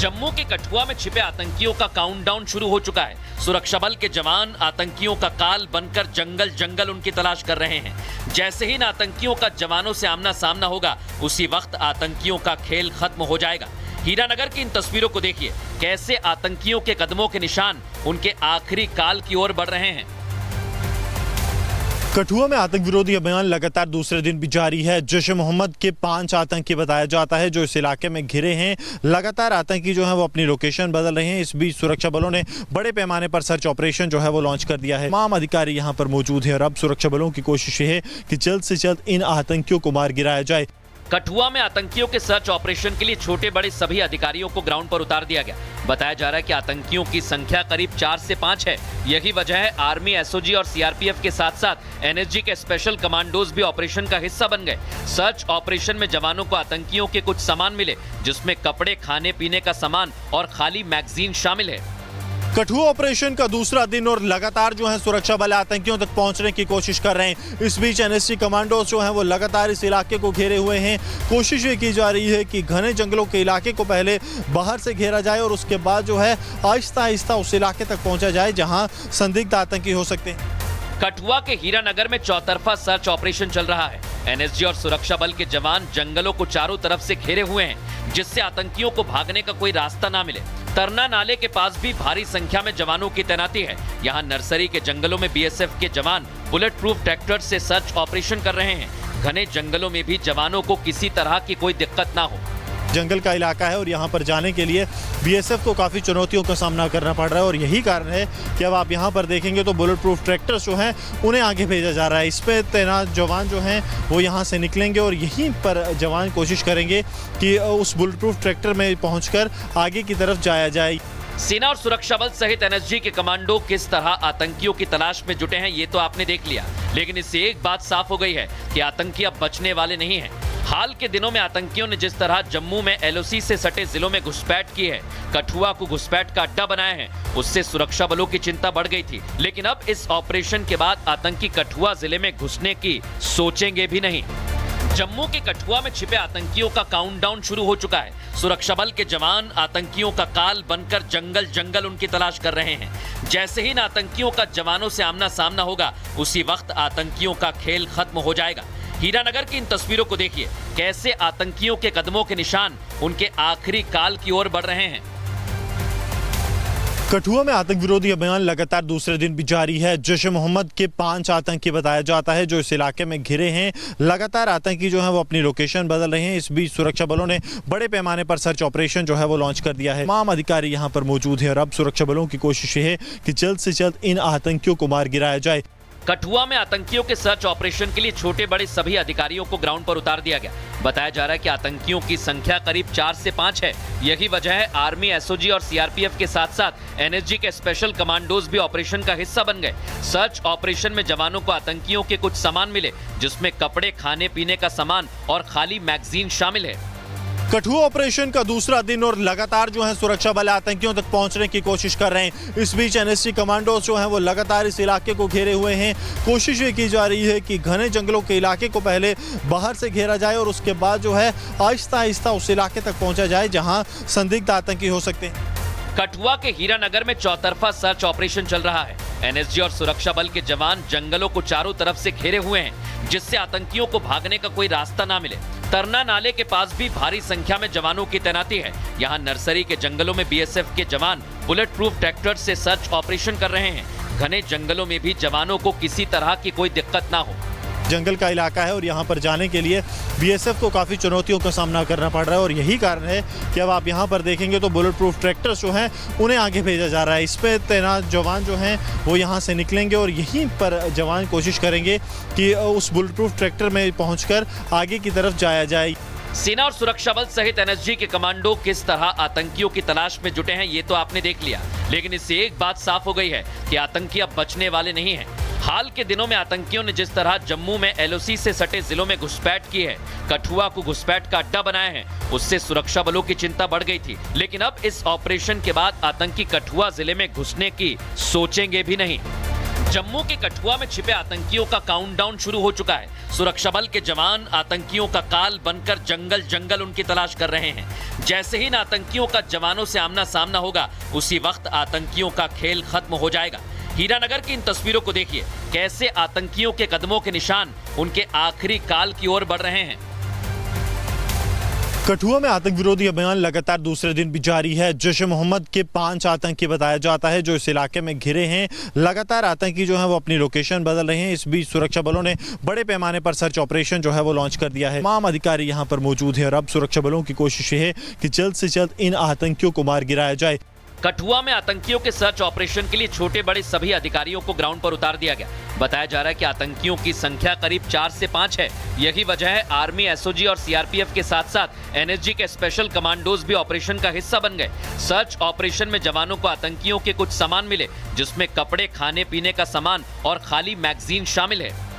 जम्मू के कठुआ में छिपे आतंकियों का काउंटडाउन शुरू हो चुका है। सुरक्षा बल के जवान आतंकियों का काल बनकर जंगल जंगल उनकी तलाश कर रहे हैं। जैसे ही इन आतंकियों का जवानों से आमना सामना होगा, उसी वक्त आतंकियों का खेल खत्म हो जाएगा। हीरानगर की इन तस्वीरों को देखिए, कैसे आतंकियों के कदमों के निशान उनके आखिरी काल की ओर बढ़ रहे हैं। कठुआ में आतंक विरोधी अभियान लगातार दूसरे दिन भी जारी है। जैश-ए-मोहम्मद के 5 आतंकी बताया जाता है जो इस इलाके में घिरे हैं। लगातार आतंकी जो है वो अपनी लोकेशन बदल रहे हैं। इस बीच सुरक्षा बलों ने बड़े पैमाने पर सर्च ऑपरेशन जो है वो लॉन्च कर दिया है। तमाम अधिकारी यहां पर मौजूद है और अब सुरक्षा बलों की कोशिश है कि जल्द से जल्द इन आतंकियों को मार गिराया जाए। कठुआ में आतंकियों के सर्च ऑपरेशन के लिए छोटे बड़े सभी अधिकारियों को ग्राउंड पर उतार दिया गया। बताया जा रहा है कि आतंकियों की संख्या करीब 4 से 5 है। यही वजह है आर्मी, एसओजी और सीआरपीएफ के साथ साथ एनएसजी के स्पेशल कमांडोज भी ऑपरेशन का हिस्सा बन गए। सर्च ऑपरेशन में जवानों को आतंकियों के कुछ सामान मिले, जिसमें कपड़े, खाने पीने का सामान और खाली मैगजीन शामिल है। कठुआ ऑपरेशन का दूसरा दिन और लगातार जो है सुरक्षा बल आतंकियों तक पहुंचने की कोशिश कर रहे हैं। इस बीच एनएसजी कमांडोज जो हैं वो लगातार इस इलाके को घेरे हुए हैं। कोशिश ये की जा रही है कि घने जंगलों के इलाके को पहले बाहर से घेरा जाए और उसके बाद जो है आहिस्ता आहिस्ता उस इलाके तक पहुंचा जाए जहां संदिग्ध आतंकी हो सकते हैं। कठुआ के हीरानगर में चौतरफा सर्च ऑपरेशन चल रहा है। एनएसजी और सुरक्षा बल के जवान जंगलों को चारों तरफ से घेरे हुए हैं, जिससे आतंकियों को भागने का कोई रास्ता ना मिले। तरना नाले के पास भी भारी संख्या में जवानों की तैनाती है। यहाँ नर्सरी के जंगलों में बीएसएफ के जवान बुलेट प्रूफ ट्रैक्टर से सर्च ऑपरेशन कर रहे हैं। घने जंगलों में भी जवानों को किसी तरह की कोई दिक्कत ना हो। जंगल का इलाका है और यहाँ पर जाने के लिए बीएसएफ को काफ़ी चुनौतियों का सामना करना पड़ रहा है और यही कारण है कि अब आप यहाँ पर देखेंगे तो बुलेट प्रूफ ट्रैक्टर्स जो हैं उन्हें आगे भेजा जा रहा है। इस पर तैनात जवान जो हैं वो यहाँ से निकलेंगे और यहीं पर जवान कोशिश करेंगे कि उस बुलेट प्रूफ ट्रैक्टर में पहुँचकर आगे की तरफ जाया जाए। सेना और सुरक्षा बल सहित एनएसजी के कमांडो किस तरह आतंकियों की तलाश में जुटे हैं, ये तो आपने देख लिया, लेकिन इससे एक बात साफ हो गई है कि आतंकी अब बचने वाले नहीं हैं। हाल के दिनों में आतंकियों ने जिस तरह जम्मू में एलओसी से सटे जिलों में घुसपैठ की है, कठुआ को घुसपैठ का अड्डा बनाया है, उससे सुरक्षा बलों की चिंता बढ़ गई थी। लेकिन अब इस ऑपरेशन के बाद आतंकी कठुआ जिले में घुसने की सोचेंगे भी नहीं। जम्मू के कठुआ में छिपे आतंकियों का काउंटडाउन शुरू हो चुका है। सुरक्षा बल के जवान आतंकियों का काल बनकर जंगल जंगल उनकी तलाश कर रहे हैं। जैसे ही इन आतंकियों का जवानों से आमना सामना होगा, उसी वक्त आतंकियों का खेल खत्म हो जाएगा। हीरानगर की इन तस्वीरों को देखिए, कैसे आतंकियों के कदमों के निशान उनके आखिरी काल की ओर बढ़ रहे हैं। कठुआ में आतंक विरोधी अभियान लगातार दूसरे दिन भी जारी है। जैश-ए-मोहम्मद के 5 आतंकी बताया जाता है जो इस इलाके में घिरे हैं। लगातार आतंकी जो है वो अपनी लोकेशन बदल रहे हैं। इस बीच सुरक्षा बलों ने बड़े पैमाने पर सर्च ऑपरेशन जो है वो लॉन्च कर दिया है। तमाम अधिकारी यहां पर मौजूद है और अब सुरक्षा बलों की कोशिश है कि जल्द से जल्द इन आतंकियों को मार गिराया जाए। कठुआ में आतंकियों के सर्च ऑपरेशन के लिए छोटे बड़े सभी अधिकारियों को ग्राउंड पर उतार दिया गया। बताया जा रहा है कि आतंकियों की संख्या करीब 4 से 5 है। यही वजह है आर्मी, एसओजी और सीआरपीएफ के साथ साथ एनएसजी के स्पेशल कमांडोज भी ऑपरेशन का हिस्सा बन गए। सर्च ऑपरेशन में जवानों को आतंकियों के कुछ सामान मिले, जिसमें कपड़े, खाने पीने का सामान और खाली मैगजीन शामिल है। कठुआ ऑपरेशन का दूसरा दिन और लगातार जो है सुरक्षा बल आतंकियों तक पहुंचने की कोशिश कर रहे हैं। इस बीच एनएसजी कमांडोज जो हैं वो लगातार इस इलाके को घेरे हुए हैं। कोशिश ये की जा रही है कि घने जंगलों के इलाके को पहले बाहर से घेरा जाए और उसके बाद जो है आहिस्ता आहिस्ता उस इलाके तक पहुंचा जाए जहां संदिग्ध आतंकी हो सकते हैं। कठुआ के हीरानगर में चौतरफा सर्च ऑपरेशन चल रहा है। एनएसजी और सुरक्षा बल के जवान जंगलों को चारों तरफ से घेरे हुए हैं, जिससे आतंकियों को भागने का कोई रास्ता ना मिले। तरना नाले के पास भी भारी संख्या में जवानों की तैनाती है। यहाँ नर्सरी के जंगलों में बीएसएफ के जवान बुलेट प्रूफ ट्रैक्टर से सर्च ऑपरेशन कर रहे हैं। घने जंगलों में भी जवानों को किसी तरह की कोई दिक्कत ना हो। जंगल का इलाका है और यहाँ पर जाने के लिए बीएसएफ को काफ़ी चुनौतियों का सामना करना पड़ रहा है और यही कारण है कि अब आप यहाँ पर देखेंगे तो बुलेट प्रूफ ट्रैक्टर्स जो हैं उन्हें आगे भेजा जा रहा है। इस पर तैनात जवान जो हैं वो यहाँ से निकलेंगे और यहीं पर जवान कोशिश करेंगे कि उस बुलेट प्रूफ ट्रैक्टर में पहुँचकर आगे की तरफ जाया जाए। सेना और सुरक्षा बल सहित एनएसजी के कमांडो किस तरह आतंकियों की तलाश में जुटे हैं, ये तो आपने देख लिया, लेकिन इससे एक बात साफ हो गई है कि आतंकी अब बचने वाले नहीं हैं। हाल के दिनों में आतंकियों ने जिस तरह जम्मू में एलओसी से सटे जिलों में घुसपैठ की है, कठुआ को घुसपैठ का अड्डा बनाया है, उससे सुरक्षा बलों की चिंता बढ़ गई थी। लेकिन अब इस ऑपरेशन के बाद आतंकी कठुआ जिले में घुसने की सोचेंगे भी नहीं। जम्मू के कठुआ में छिपे आतंकियों का काउंटडाउन शुरू हो चुका है। सुरक्षा बल के जवान आतंकियों का काल बनकर जंगल जंगल उनकी तलाश कर रहे हैं। जैसे ही इन आतंकियों का जवानों से आमना सामना होगा, उसी वक्त आतंकियों का खेल खत्म हो जाएगा। हीरानगर की इन तस्वीरों को देखिए, कैसे आतंकियों के कदमों के निशान उनके आखिरी काल की ओर बढ़ रहे हैं। कठुआ में आतंक विरोधी अभियान लगातार दूसरे दिन भी जारी है। जैश-ए-मोहम्मद के 5 आतंकी बताया जाता है जो इस इलाके में घिरे हैं। लगातार आतंकी जो है वो अपनी लोकेशन बदल रहे हैं। इस बीच सुरक्षा बलों ने बड़े पैमाने पर सर्च ऑपरेशन जो है वो लॉन्च कर दिया है। तमाम अधिकारी यहां पर मौजूद है और अब सुरक्षा बलों की कोशिश है कि जल्द से जल्द इन आतंकियों को मार गिराया जाए। कठुआ में आतंकियों के सर्च ऑपरेशन के लिए छोटे बड़े सभी अधिकारियों को ग्राउंड पर उतार दिया गया। बताया जा रहा है कि आतंकियों की संख्या करीब 4 से 5 है। यही वजह है आर्मी, एसओजी और सीआरपीएफ के साथ साथ एनएसजी के स्पेशल कमांडोज भी ऑपरेशन का हिस्सा बन गए। सर्च ऑपरेशन में जवानों को आतंकियों के कुछ सामान मिले, जिसमें कपड़े, खाने पीने का सामान और खाली मैगजीन शामिल है।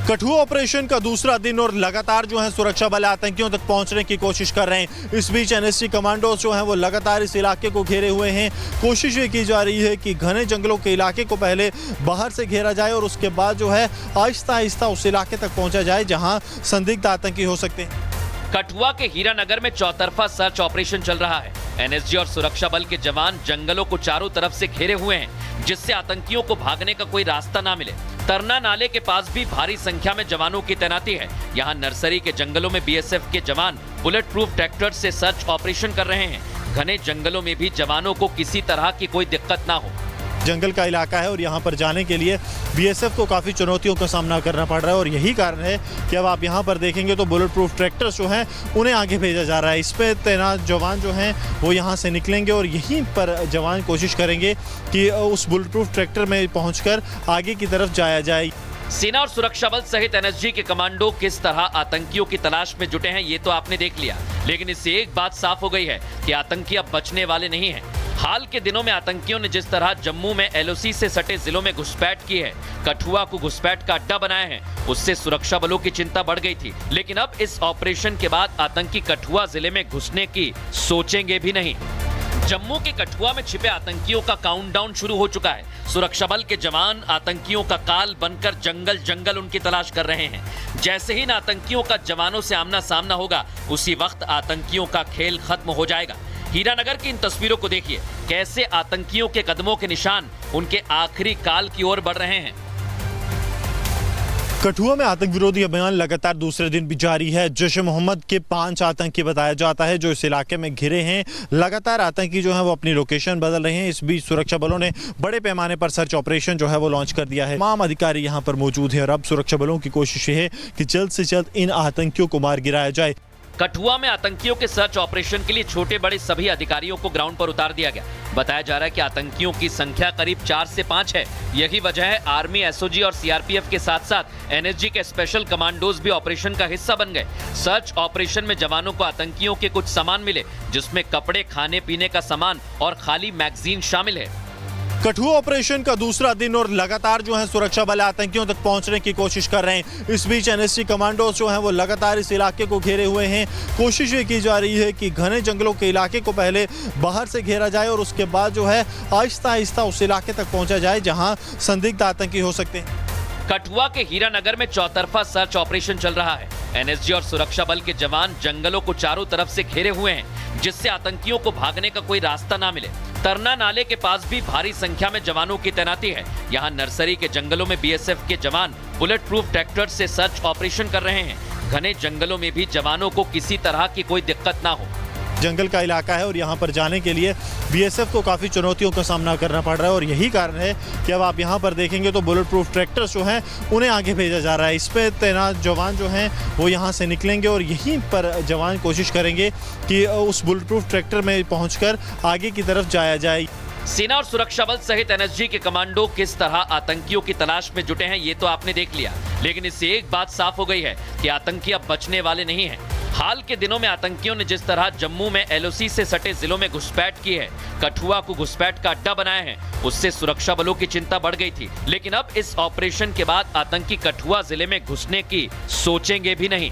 कठुआ ऑपरेशन का दूसरा दिन और लगातार जो है सुरक्षा बल आतंकियों तक पहुंचने की कोशिश कर रहे हैं। इस बीच एनएसजी कमांडोज जो हैं वो लगातार इस इलाके को घेरे हुए हैं। कोशिश ये की जा रही है कि घने जंगलों के इलाके को पहले बाहर से घेरा जाए और उसके बाद जो है आहिस्ता आहिस्ता उस इलाके तक पहुंचा जाए जहां संदिग्ध आतंकी हो सकते हैं। कठुआ के हीरानगर में चौतरफा सर्च ऑपरेशन चल रहा है। एनएसजी और सुरक्षा बल के जवान जंगलों को चारों तरफ से घेरे हुए हैं, जिससे आतंकियों को भागने का कोई रास्ता ना मिले। तरना नाले के पास भी भारी संख्या में जवानों की तैनाती है। यहाँ नर्सरी के जंगलों में बीएसएफ के जवान बुलेट प्रूफ ट्रैक्टर से सर्च ऑपरेशन कर रहे हैं। घने जंगलों में भी जवानों को किसी तरह की कोई दिक्कत ना हो। जंगल का इलाका है और यहाँ पर जाने के लिए बीएसएफ को काफ़ी चुनौतियों का सामना करना पड़ रहा है और यही कारण है कि अब आप यहाँ पर देखेंगे तो बुलेट प्रूफ ट्रैक्टर्स जो हैं उन्हें आगे भेजा जा रहा है। इस पर तैनात जवान जो हैं वो यहाँ से निकलेंगे और यहीं पर जवान कोशिश करेंगे कि उस बुलेट प्रूफ ट्रैक्टर में पहुँचकर आगे की तरफ जाया जाए। सेना और सुरक्षा बल सहित एनएसजी के कमांडो किस तरह आतंकियों की तलाश में जुटे हैं, ये तो आपने देख लिया, लेकिन इससे एक बात साफ हो गई है कि आतंकी अब बचने वाले नहीं हैं। हाल के दिनों में आतंकियों ने जिस तरह जम्मू में एलओसी से सटे जिलों में घुसपैठ की है, कठुआ को घुसपैठ का अड्डा बनाया है, उससे सुरक्षा बलों की चिंता बढ़ गई थी। लेकिन अब इस ऑपरेशन के बाद आतंकी कठुआ जिले में घुसने की सोचेंगे भी नहीं। जम्मू के कठुआ में छिपे आतंकियों का काउंटडाउन शुरू हो चुका है। सुरक्षा बल के जवान आतंकियों का काल बनकर जंगल जंगल उनकी तलाश कर रहे हैं। जैसे ही इन आतंकियों का जवानों से आमना सामना होगा, उसी वक्त आतंकियों का खेल खत्म हो जाएगा। हीरानगर की इन तस्वीरों को देखिए, कैसे आतंकियों के कदमों के निशान उनके आखिरी काल की ओर बढ़ रहे हैं। कठुआ में आतंक विरोधी अभियान लगातार दूसरे दिन भी जारी है। जैश-ए-मोहम्मद के 5 आतंकी बताया जाता है जो इस इलाके में घिरे हैं। लगातार आतंकी जो है वो अपनी लोकेशन बदल रहे हैं। इस बीच सुरक्षा बलों ने बड़े पैमाने पर सर्च ऑपरेशन जो है वो लॉन्च कर दिया है। तमाम अधिकारी यहां पर मौजूद है और अब सुरक्षा बलों की कोशिश है कि जल्द से जल्द इन आतंकियों को मार गिराया जाए। कठुआ में आतंकियों के सर्च ऑपरेशन के लिए छोटे बड़े सभी अधिकारियों को ग्राउंड पर उतार दिया गया। बताया जा रहा है कि आतंकियों की संख्या करीब 4 से 5 है। यही वजह है आर्मी, एसओजी और सीआरपीएफ के साथ साथ एनएसजी के स्पेशल कमांडोज भी ऑपरेशन का हिस्सा बन गए। सर्च ऑपरेशन में जवानों को आतंकियों के कुछ सामान मिले, जिसमें कपड़े, खाने पीने का सामान और खाली मैगजीन शामिल है। कठुआ ऑपरेशन का दूसरा दिन और लगातार जो है सुरक्षा बल आतंकियों तक पहुंचने की कोशिश कर रहे हैं। इस बीच एनएसजी कमांडोज जो हैं वो लगातार इस इलाके को घेरे हुए हैं। कोशिश ये की जा रही है कि घने जंगलों के इलाके को पहले बाहर से घेरा जाए और उसके बाद जो है आहिस्ता आहिस्ता उस इलाके तक पहुंचा जाए जहां संदिग्ध आतंकी हो सकते हैं। कठुआ के हीरानगर में चौतरफा सर्च ऑपरेशन चल रहा है। एनएसजी और सुरक्षा बल के जवान जंगलों को चारों तरफ से घेरे हुए हैं, जिससे आतंकियों को भागने का कोई रास्ता ना मिले। तरना नाले के पास भी भारी संख्या में जवानों की तैनाती है। यहाँ नर्सरी के जंगलों में बीएसएफ के जवान बुलेट प्रूफ ट्रैक्टर से सर्च ऑपरेशन कर रहे हैं। घने जंगलों में भी जवानों को किसी तरह की कोई दिक्कत ना हो। जंगल का इलाका है और यहाँ पर जाने के लिए बीएसएफ को काफ़ी चुनौतियों का सामना करना पड़ रहा है और यही कारण है कि अब आप यहाँ पर देखेंगे तो बुलेट प्रूफ ट्रैक्टर्स जो हैं उन्हें आगे भेजा जा रहा है। इस पर तैनात जवान जो हैं वो यहाँ से निकलेंगे और यहीं पर जवान कोशिश करेंगे कि उस बुलेट प्रूफ ट्रैक्टर में पहुँचकर आगे की तरफ जाया जाए। सेना और सुरक्षा बल सहित एनएसजी के कमांडो किस तरह आतंकियों की तलाश में जुटे हैं, ये तो आपने देख लिया, लेकिन इससे एक बात साफ हो गई है कि आतंकी अब बचने वाले नहीं हैं। हाल के दिनों में आतंकियों ने जिस तरह जम्मू में एलओसी से सटे जिलों में घुसपैठ की है, कठुआ को घुसपैठ का अड्डा बनाया है, उससे सुरक्षा बलों की चिंता बढ़ गई थी। लेकिन अब इस ऑपरेशन के बाद आतंकी कठुआ जिले में घुसने की सोचेंगे भी नहीं।